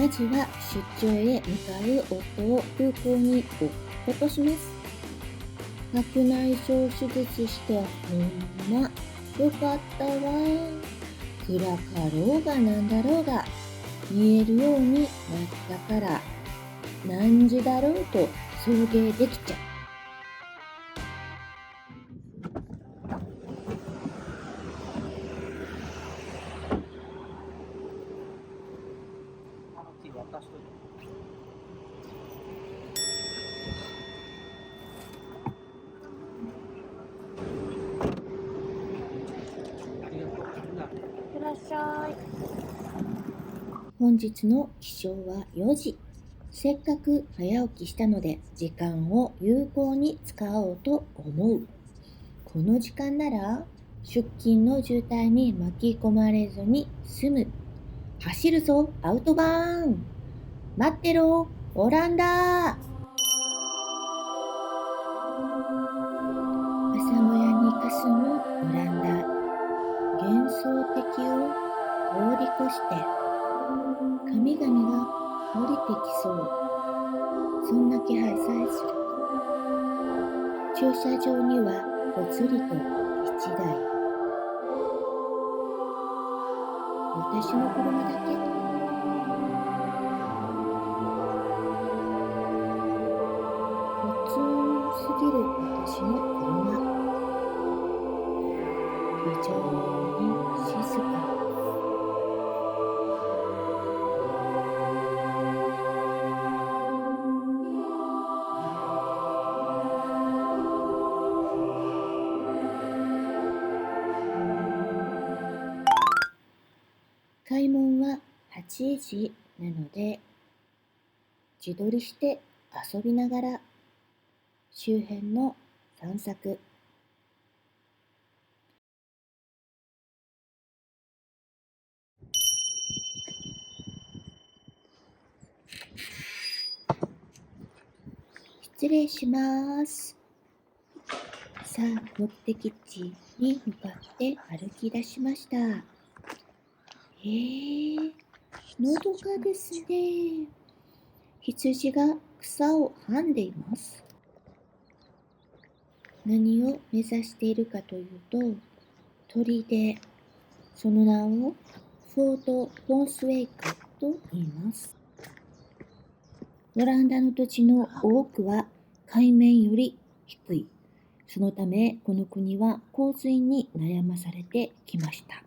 まずは出張へ向かう夫を空港に落っことします。白内障手術してほんまよかったわ。暗かろうがなんだろうが見えるようになったから何時だろうと送迎できちゃう。いらっしゃい。本日の起床は4時。せっかく早起きしたので時間を有効に使おうと思う。この時間なら出勤の渋滞に巻き込まれずに済む。走るぞアウトバーン。待ってろオランダ。朝もやに霞むオランダ。幻想的を通り越して神々が降りてきそう。そんな気配さえする。駐車場にはぽつりと一台。私の車だけ。普通すぎる私の車。非常に静か。開門は8時なので自撮りして遊びながら周辺の散策。失礼します。さあ、目的地に向かって歩き出しました。のどかですね。羊が草をはんでいます。何を目指しているかというと、砦、その名をフォート・フォンスウェイクと言います。オランダの土地の多くは海面より低い。そのためこの国は洪水に悩まされてきました。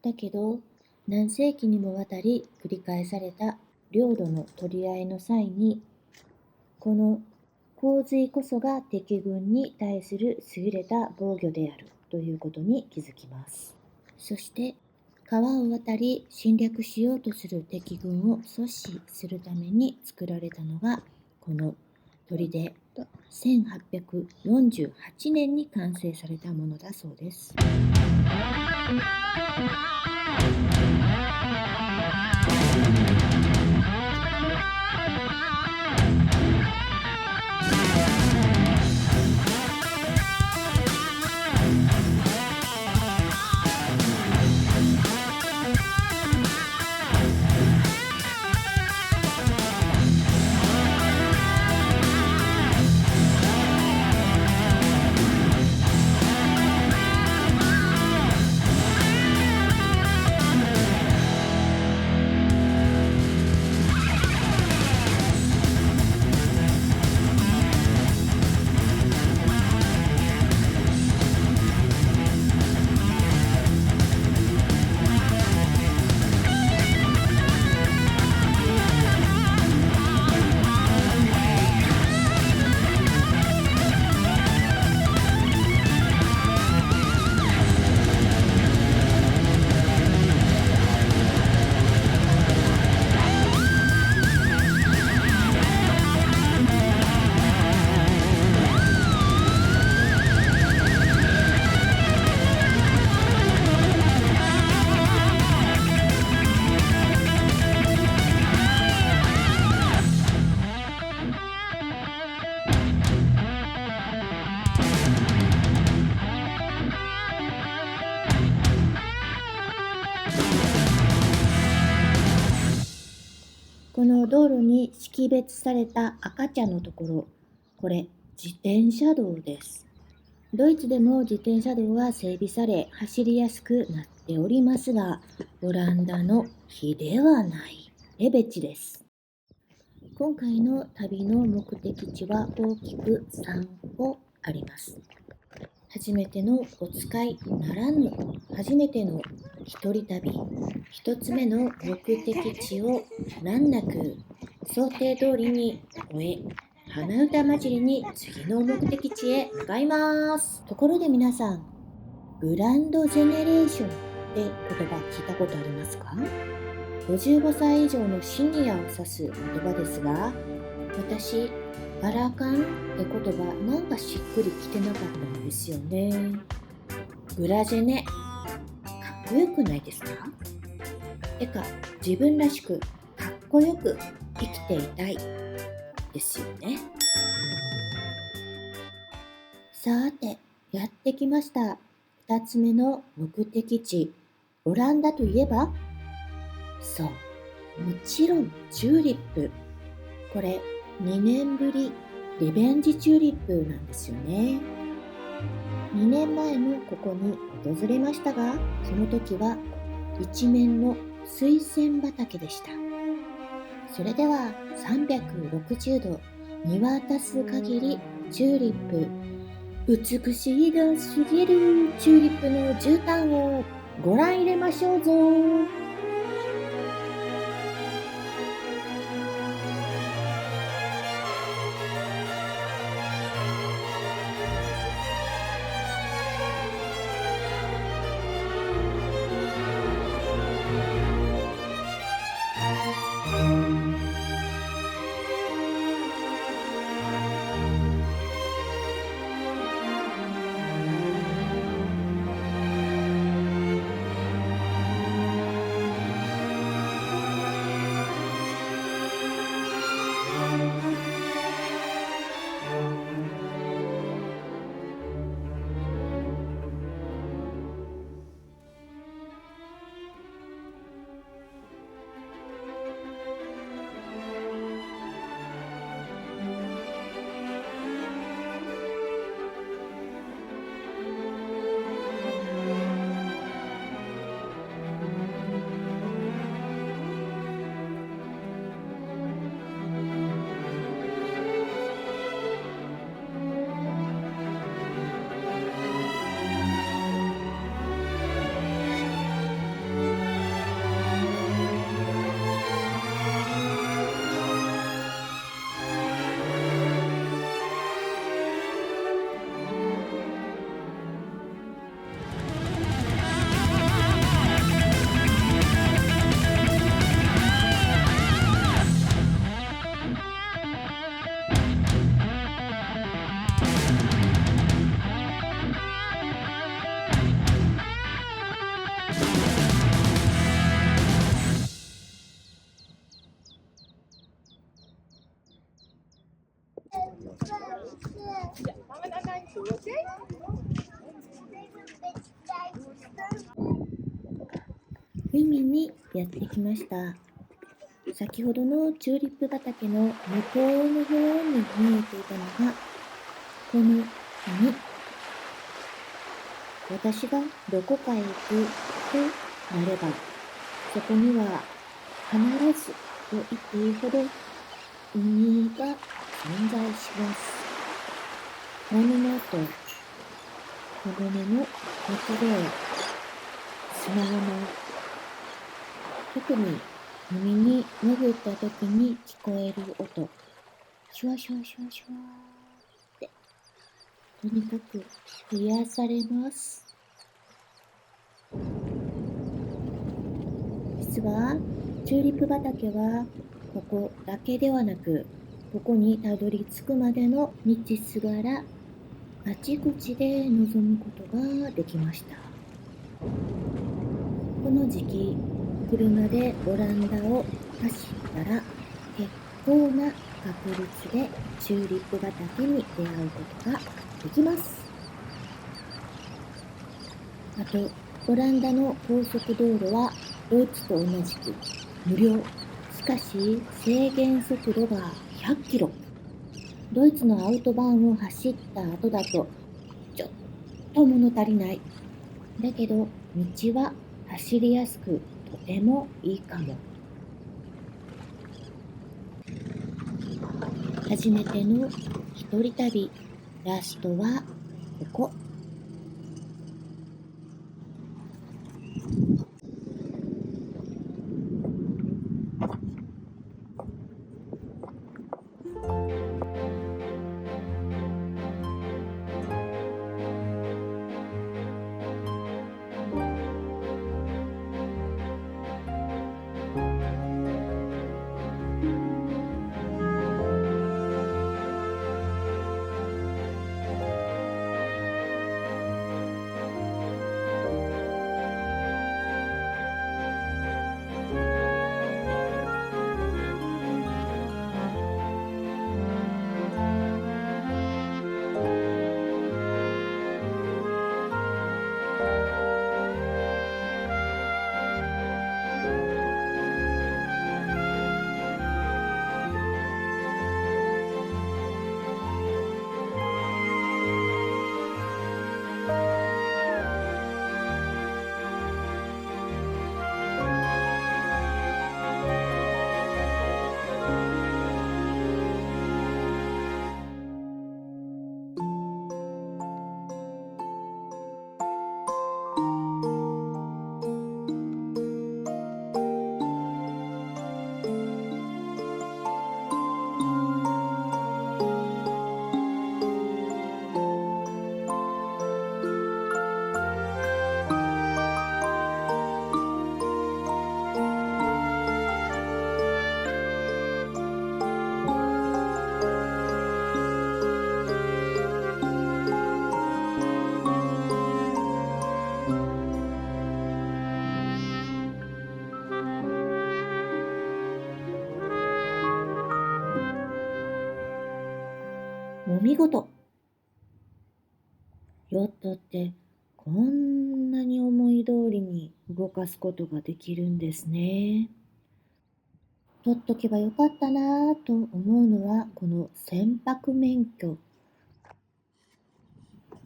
だけど何世紀にもわたり繰り返された領土の取り合いの際に、この洪水こそが敵軍に対する優れた防御であるということに気づきます。そして川を渡り侵略しようとする敵軍を阻止するために作られたのがこの砦。1848年に完成されたものだそうです。道路に識別された赤茶のところ、これ自転車道です。ドイツでも自転車道は整備され走りやすくなっておりますが、オランダの比ではないレベチです。今回の旅の目的地は大きく3個あります。初めてのお使いならぬ初めての一人旅、一つ目の目的地を難なく想定通りに終え、花歌祭りに次の目的地へ向かいます。ところで皆さん、グランドジェネレーションって言葉聞いたことありますか？55歳以上のシニアを指す言葉ですが、私アラカンって言葉なんかしっくりきてなかったんですよね。グラジェネ、かっこよくないですか？てか自分らしくかっこよく生きていたいですよね。さて、やってきました。2つ目の目的地、オランダといえば、そう、もちろんチューリップ。これ2年ぶりリベンジチューリップなんですよね。2年前もここに訪れましたが、その時は一面の水仙畑でした。それでは360度見渡す限りチューリップ、美しいがすぎるチューリップの絨毯をご覧入れましょうぞ。海にやってきました。先ほどのチューリップ畑の向こうの方に見えていたのがこの海。私がどこかへ行くとなれば、そこには必ずと言っていいほど海が存在します。波の音、小舟の鳴き声、砂浜、特に海に潜った時に聞こえる音、シュワシュワシュワシュワって、とにかく癒されます。実はチューリップ畑はここだけではなく、ここにたどり着くまでの道すがらあちこちで望むことができました。この時期、車でオランダを走ったら結構な確率でチューリップ畑に出会うことができます。あと、オランダの高速道路はドイツと同じく無料、ししかし制限速度が100キロ。ドイツのアウトバーンを走った後だとちょっと物足りない。だけど道は走りやすくとてもいいかも。初めての一人旅、ラストはここ。お見事。ヨットってこんなに思い通りに動かすことができるんですね。取っとけばよかったなぁと思うのはこの船舶免許。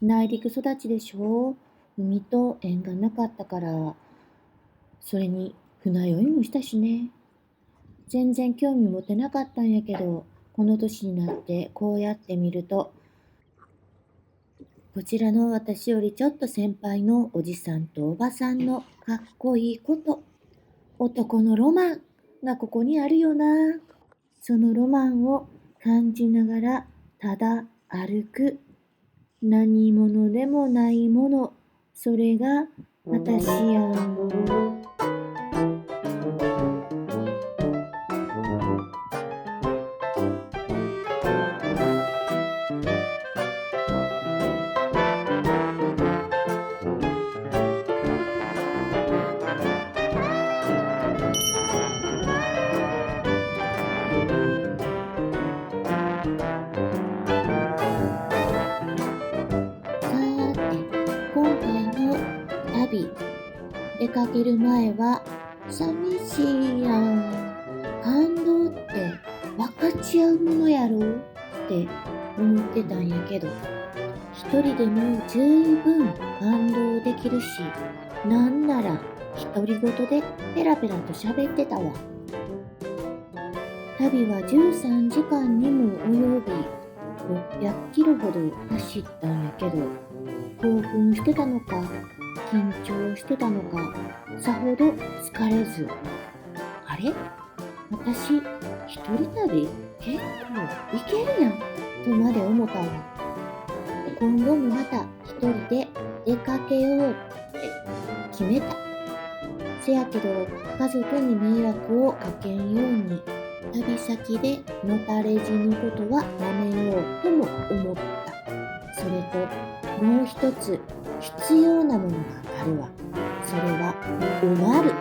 内陸育ちでしょ。海と縁がなかったから、それに船酔いもしたしね。全然興味持てなかったんやけど、この年になってこうやって見ると、こちらの私よりちょっと先輩のおじさんとおばさんのかっこいいこと、男のロマンがここにあるよな。そのロマンを感じながらただ歩く。何者でもないもの、それが私やん。さて、今回の旅、出かける前は寂しいやん。感動って分かち合うものやろって思ってたんやけど、一人でも十分感動できるし、なんなら独り言でペラペラと喋ってたわ。旅は13時間にも及び、600キロほど走ったんやけど、興奮してたのか、緊張してたのか、さほど疲れず、あれ？私、一人旅結構いけるやんとまで思ったわ。今後もまた一人で出かけようって決めた。せやけど、家族に迷惑をかけんように、旅先でのたれ死ぬことはやめようとも思った。それともう一つ必要なものがあるわ。それはおまる。